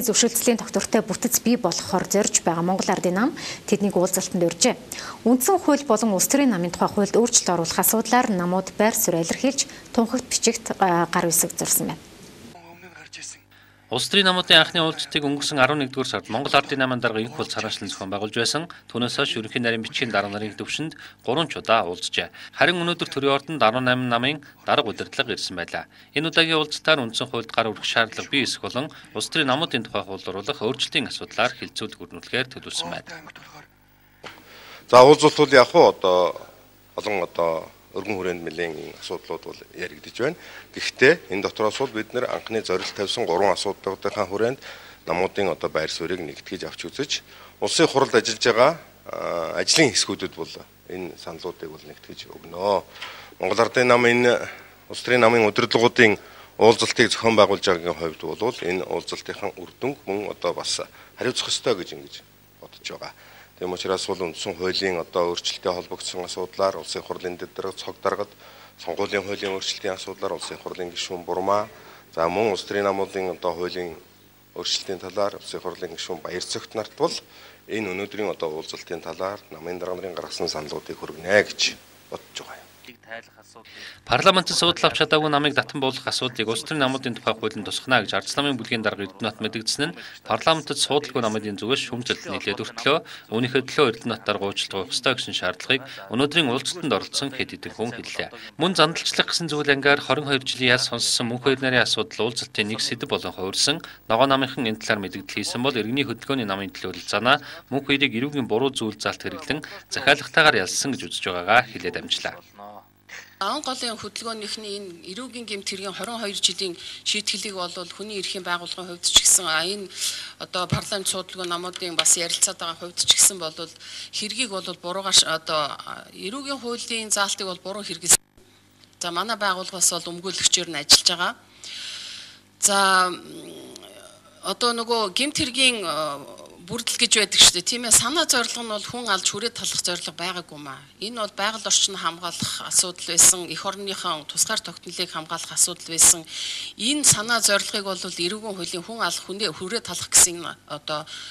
Зөвшөлтлийн тогтвортой бүтэц бий болохоор зорж байгаа Монгол Ардын нам тэднийг уулзалтанд урьжээ. Үндсэн хууль болон улс төрийн намын тухай хуульд өөрчлөлт оруулах асуудлаар намууд байр суурь илэрхийлж тунхагт бичигт гар үсэг зурсан байна. Улс төрийн намуудын анхны уулзалтыг өнгөрсөн 11-р сард Монгол Ардын намын дарга инх бол царашлан зохион байгуулж байсан. Түүнээс хойш ерөнхий нарийн бичгийн дарга нарын төвшөнд 3 удаа уулзжээ. Харин өнөөдөр төрийн ордонд 18 намын дарга удирдлага ирсэн байлаа. Энэ удаагийн уулзалтаар үндсэн хуульд гар өргөх шаардлага бий эсэх болон улс төрийн намуудын тухай хууль оруулах өөрчлөлтийн асуудлаар хилцүүлэг өрнүүлэхээр төлөвлөсөн байна. За уулзалт бол яг олон өргөн хүрээнд нэлийн асуудлууд бол яригдж байна. Гэхдээ энэ дотроос бол бид нэр анхны зорилт тавьсан 3 асуудлуудынхаа хүрээнд намуудын байр суурийг нэгтгэж авч үзэж улсын хуралд ажиллаж байгаа ажлын хэсгүүдэд бол энэ саналуудыг бол нэгтгэж өгнө. Монгол Ардын нам энэ улс төрийн намын удирдлагуудын уулзалтыг зохион байгуулж байгаагийн хувьд бол энэ уулзалтынхаа үр дүнг мөн бас хариуцах ёстой гэж ингэж бодож байгаа. Тийм учраас бол үндсэн хуулийн өөрчлөлттэй холбогдсон асуудлаар улсын хурлын дэвтрэг цог даргад сонгуулийн хуулийн өөрчлөлтийн асуудлаар улсын хурлын гишүүн Бурмаа за мөн улс төрийн намуудын хуулийн өөрчлөлтийн талаар улсын хурлын гишүүн Баярцогт нарт бол энэ өнөөдрийн уулзалтын талаар намын дарга нарын гаргасан саналуудыг хүргэнэ гэж бодож байгаа юм. Парламентд суудлах чадаагүй намыг татан буулгах асуудлыг улс төрийн намуудын тухай хуулийн тусгана гэж Ардс намын бүлгийн дарга Эрдэнэт мэдэгдсэн нь парламентд суудлахгүй намын зүгээс шүүмжлэлт нийлээд өртлөө үүнийхээ төлөө Эрдэнэт дарга уучлалт өгөх ёстой гэсэн шаардлагыг өнөөдрийн уулзалтанд оролцсон хэд хэдэн хүн хэллээ. Мөн зандлчлах гэсэн зүйл ангаар 22 жилийн яс сонссон мөнх хоёр нарын асуудал уулзалтын нэг сэдэв болон хувирсан ногоо намынхан энэ талаар мэдэгдэл хийсэн бол иргэний хөдөлгөөний намын төлөө үлцаанаа мөнх хоёрыг эрүүгийн буруу зүйл залт хэрэглэн захиалгатаагаар ялсан гэж үзэж байгаагаа хэлээд амжлаа. Ан голын хөдөлгөөнийхний энэ эрүүгийн гэмт хэргийн 22 жилийн шийтгэлийг бол хүний эрхийн байгууллагын хувьд ч гэсэн энэ парламент судалгаа намуудын бас ярилцаад байгаа хувьд ч гэсэн бол хэргийг бол буруугаш эрүүгийн хуулийн заалтыг бол буруу хэрэглэсэн. За манай байгууллагаас бол өмгөөлөгчөөр нь ажиллаж байгаа. За нөгөө гэмт хэргийн бүрдэл гэж байдаг шүү дээ. Тийм ээ, санаа зорилго нь бол хүн алж хүрээ талах зорилго байгаагүй маа. Энэ бол байгаль орчныг хамгаалах асуудал байсан, эх орныхон тусгаар тогтнолыг хамгаалах асуудал байсан. Энэ санаа зорилгыг бол эрүүгийн хуулийн хүн алах хүрээ талах гэсэн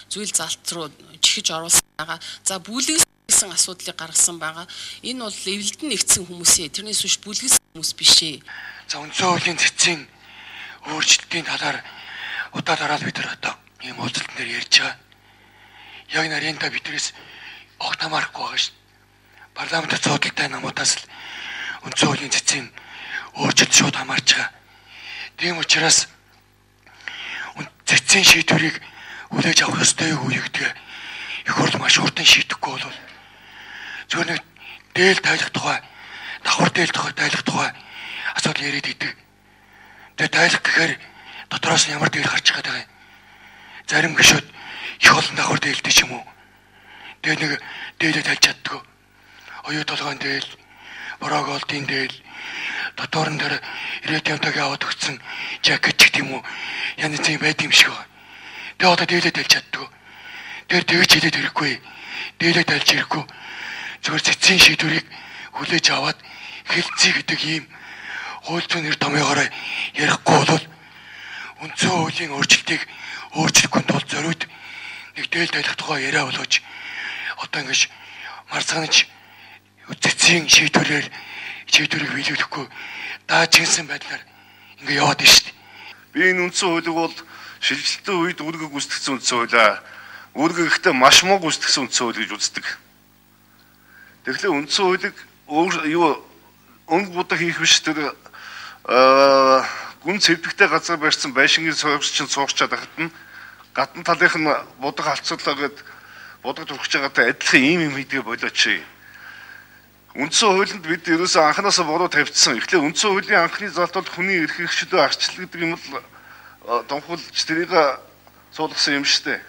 зүйл залт руу чихэж оруулсан байгаа. За бүлэгсэн асуудлыг гаргасан байгаа. Энэ бол эвлэлдэн нэгдсэн хүмүүсээ. Тэрнээс биш бүлгэсэн хүмүүс биш ээ. За үндсэн хуулийн цэцгийн өөрчлөлтийн талаар удаа дараал бид нар ийм уулзалт дээр ярьж байгаа. Яг нарийнда биднээс огт хамаарахгүй байгаа шүү. Парламентд судалтай намуудаас л үндсэн хуулийн цэцгийн өөрчлөлт шууд хамаарч байгаа. Тийм учраас цэцгийн шийдвэрийг хүлээж авах ёстой юу гэдгээ их хурд маш хурдан шийдэхгүй бол зөвхөн дээл тайлах тухай, давхар дээл тайлах тухай асуудал яриад идэг. Тэгээ тайлах гэхээр дотроос нь ямар дээл гарч байгаа даа. Зарим гишүүд их олон давхар дээлтэй ч юм уу. Тэгээ нэг дээлээ тайлж чаддгүй. Оюу толгойн дээл, бороголтын дээл, дотоорн дээр ирээдүйнтэйгээ аваад өгсөн жакет ч гэдэм үү. Янз бүрийн байд юм шиг байна. Тэгээ одоо дээлээ тайлж чаддгүй. Тэр тэгж хэлээд ирэхгүй. Дээлээ тайлж ирэхгүй. Зөвхөн цэцгийн шийдвэрийг хүлээж аваад хэлцээ гэдэг ийм хууль зүйн нэр томьёогоор ярихгүй бол үндсэн хуулийн өөрчлөлтийг өөрчлөхгүй тул зориуд нэг дээл тайлах тухай яриа болгож ингэж марцгаанч цэцгийн шийдвэрийг биелүүлэхгүй даачинсан байдлаар ингэ яваад байна шүү дээ. Би энэ үндсэн хуулийг бол шилжилтийн үед үүрэг гүйцэтгэсэн үндсэн хуулиа үүрэг ихтэй маш муу гүйцэтгэсэн үндсэн хууль гэж үздэг. Тэгэхээр үндсэн хуулийг өнг будаа хийх биш тэр гүн цэвдэгтэй газар барьсан байшингийн сувгч суугчаад хатна гадна талынх нь будаг алцуулаа гэд будаг турхиж байгаатай адилхан ийм хийдгээ болооч. Үндсэн хуулинд бид ерөөсөө анханасаа буруу тавьчихсан. Эхлээ үндсэн хуулийн анхны залт бол хүний эрх хэрэгчлөө арчлал гэдэг юм л томхолж тэрийг суулгасан юм шүү дээ.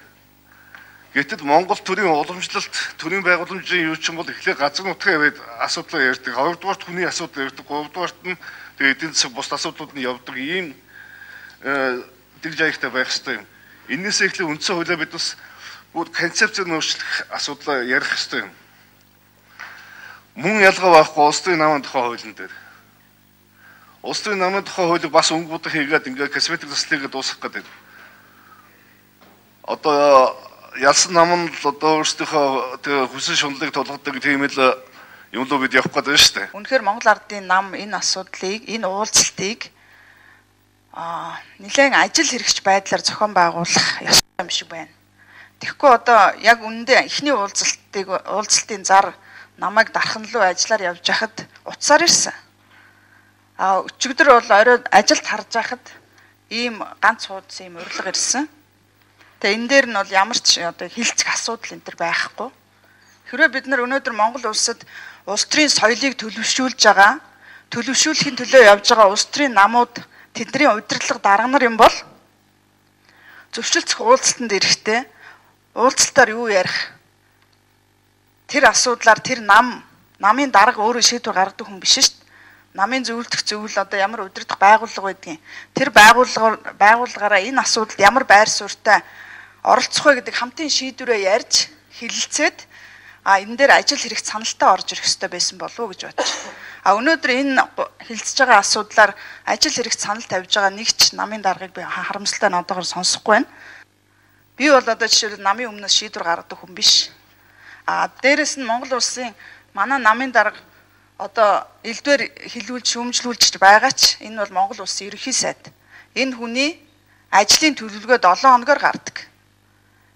Гэтэл Монгол төрийн уламжлалт, төрийн байгууламжийн юу ч юм бол эхлээ газар нутгийн яваад асуудлаа ярьдаг. Хоёрдугаарт хүний асуудал ярьдаг. Гуравдугаарт нь эдийн засаг бус асуудлууд нь явдаг. Ийм дэг жаягтай байх хэрэгтэй юм. Эннээс эхлээ үндсэн хуулиа бид бас бүр концепцээр өөрчлөх асуудлаа ярих хэрэгтэй юм. Мөн ялгаа байхгүй улс төрийн намын тухай хуулийн дээр. Улс төрийн намын тухай хуулийг бас өнгө будах хийгээд ингээ косметик заслыг дуусгах гэдэг. одоо ялсан нам нь одоо өөрсдийнхөө тэгээ хүсэл шуналыг тулгадаг тийм л юм лөө бид явах гэдэг нь шүү дээ. Үнэхээр Монгол Ардын нам энэ асуудлыг, энэ уулзалтыг нэлээд ажил хэрэгч байдлаар зохион байгуулах ёстой юм шиг байна. Тэгэхгүй одоо яг үнэндээ эхний уулзалтын зар намайг дархан руу ажиллаар явж хахад утсаар ирсэн. Өчигдөр бол орой ажилд харж байхад ийм ганц хуудас ийм урилга ирсэн. Тэгээ энэ дээр нь бол ямар ч одоо хилцэх асуудал энэ төр байхгүй. Хэрвээ бид нар өнөөдөр Монгол улсад улс төрийн соёлыг төлөвшүүлж байгаа, төлөвшүүлэхийн төлөө явж байгаа улс төрийн намууд тэдний удирдлага дарга нар юм бол зөвшөлдөх уулзалтанд ирэхдээ уулзалтаар юу ярих? Тэр асуудлаар тэр намын дарга өөрөө шийдвэр гаргадаг хүн биш шүү дээ. Намын зөвлөдөх зөвлөл одоо ямар удирдах байгууллага байдгийг тэр байгууллагаараа энэ асуудалд ямар байр суурьтай оролцох вэ гэдэг хамтын шийдвэрээ ярьж хэлэлцээд энэ дээр ажил хэрэгт саналтай орж ирэх ёстой байсан болов уу гэж бодож. Өнөөдөр энэ хэлцэж байгаа асуудлаар ажил хэрэгт санал тавьж байгаа нэг ч намын даргыг би харамсалтай одоогоор сонсохгүй байна. Би бол одоо жишээлбэл намын өмнөөс шийдвэр гаргадаг хүн биш. Дээрэс нь Монгол улсын манай намын дарга одоо элдвэр хилүүлж шүүмжлүүлж байгаа ч энэ бол Монгол улсын ерөнхий сайд. Энэ хүний ажлын төлөвлөгөө 7 хоногор гардаг.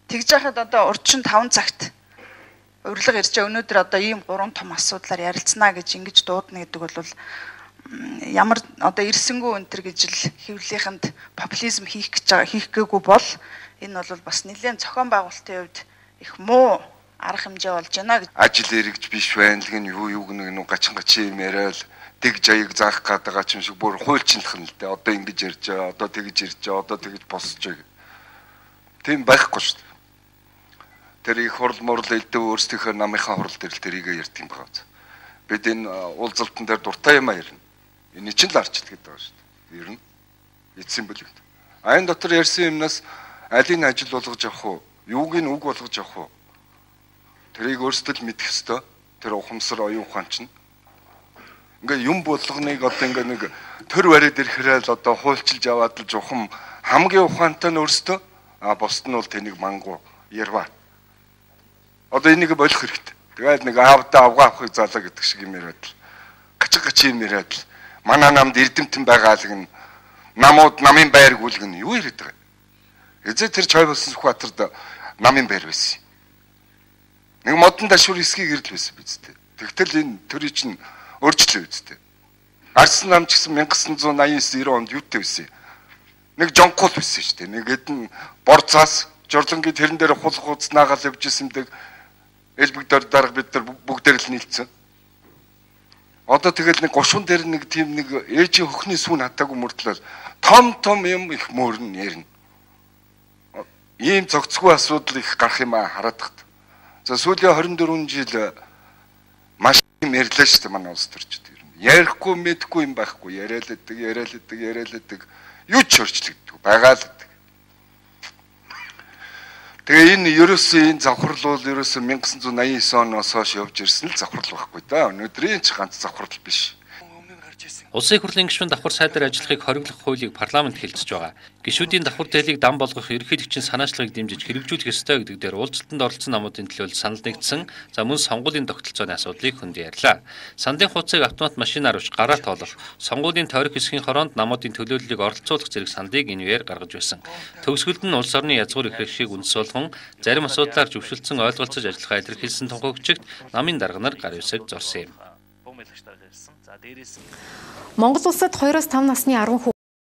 Тэгж яхад одоо урьдчилан 5 цагт урилга ирж өнөөдөр одоо ийм 3 том асуудлаар ярилцсанаа гэж ингэж дуудана гэдэг бол ямар одоо ирсэнгүү өнтер гэж л хэвлэлийнхэнд популизм хийх гээгүй бол энэ бол бас нэлээд зохион байгуулалтын хувьд их муу арга хэмжээ болж байна гэж. Ажил эргэж биш байнлаг нь юу нэг гачин юм яриад дэг жаяг заах гэдэг ч юм шиг бүр хуульчлах нь л дээ. Одоо ингэж ярьж байгаа, одоо тэгж ярьж байгаа, одоо тэгж босч байгаа. Тийм байхгүй шүү дээ. Тэр их хурл мурл элдв өөрсдийнхөө намынхаа хурал дээр л тэрийг ярьд юм байна. Бид энэ уулзалтан дээр дуртай юм ярина. Энэ чинь л арчилдаг гэдэг байгаа шүү дээ. Ер нь эцсийн бүлэгт. Энэ дотор ярьсан юмнаас алийг ажил болгож явах уу? Юуг нь үг болгож явах уу? Тэрийг өөрсдөө л мэдэх ёстой. Тэр ухамсар оюун ухаан чинь. Ингээ юм болгоныг одоо ингээ нэг төр бариад ирэхээр л одоо хуульчилж аваад л жухам хамгийн ухаантай нь өөрсдөө бусд нь бол тэнийг мангу ярва. Одоо энийг болох хэрэгтэй. Тэгээд нэг аавдаа авгаа авахыг залаа гэдэг шиг юм яриад л гачиг юм яриад л манай намд эрдэмтэн байгаалг нь намууд намын байр гүйлгэн юу яриад байгаа. Эзээ тэр чой болсон Сүхбаатарт намын байр байсан. Нэг модон ташуур эсгийг ирэл байсан биз дээ. Тэгтэл энэ төрийн чинь өөрчлөө үсттэй. Арсан нам ч гэсэн 1989-90 онд юутай байсан. Нэг жонкол байсан шүү дээ. Нэг хэдэн борцаас жорлонгийн тэрэн дээр хулах уцнаагаал явж ирсэндэг элбэгдэр дарга бид нар бүгдээр л нийлцсэн. Одоо тэгэл нэг гушуун дээр нэг тийм нэг ээжийн хөхний сүүн хатаагүй мөртлөө том юм их мөрн ярина. Ийм зохицгүй асуудал их гарах юм хараад тахт. За сүүлийн 24 жил маш юм ярьлаа шүү дээ манай улс төрчд. Ярихгүй мэдхгүй юм байхгүй. Яриалдаг. Юу ч өөрчлөгддөг. Байгаа л гэдэг. Тэгээ энэ ерөөсөө энэ завхрал бол ерөөсөө 1989 оноос хойш явж ирсэн л завхрал байхгүй да. Өнөөдрийн ч ганц завхрал биш. Улсын хурлын гишүүн давхар сайдаар ажиллахыг хориглох хуулийг парламент хэлэлцэж байгаа. Гишүүдийн давхар дээлийг дан болгох ерөнхийлөгчийн санаачлагыг дэмжиж хэрэгжүүлэх ёстой гэдэг дээр уулзалтанд оролцсон намуудын төлөөлөл санал нэгдсэн. За мөн сонгуулийн тогтолцооны асуудлыг хөндөө ярьлаа. Саналын хуудсыг автомат машинаар авч гараа тоолох, сонгуулийн тойрог хэсгийн хороонд намуудын төлөөллийг оролцуулах зэрэг саналыг энэ үеэр гаргаж байсан. Төгсгөлд нь улс орны язгуур эрхлэлийг үндэс болгон зарим асуудлаар зөвшөлдсөн ойлголцож ажиллахаа илэрхийлсэн тунхагчид намын дарга нар гар үсэг зорсон юм. Монгол улсад 2-5 насны 10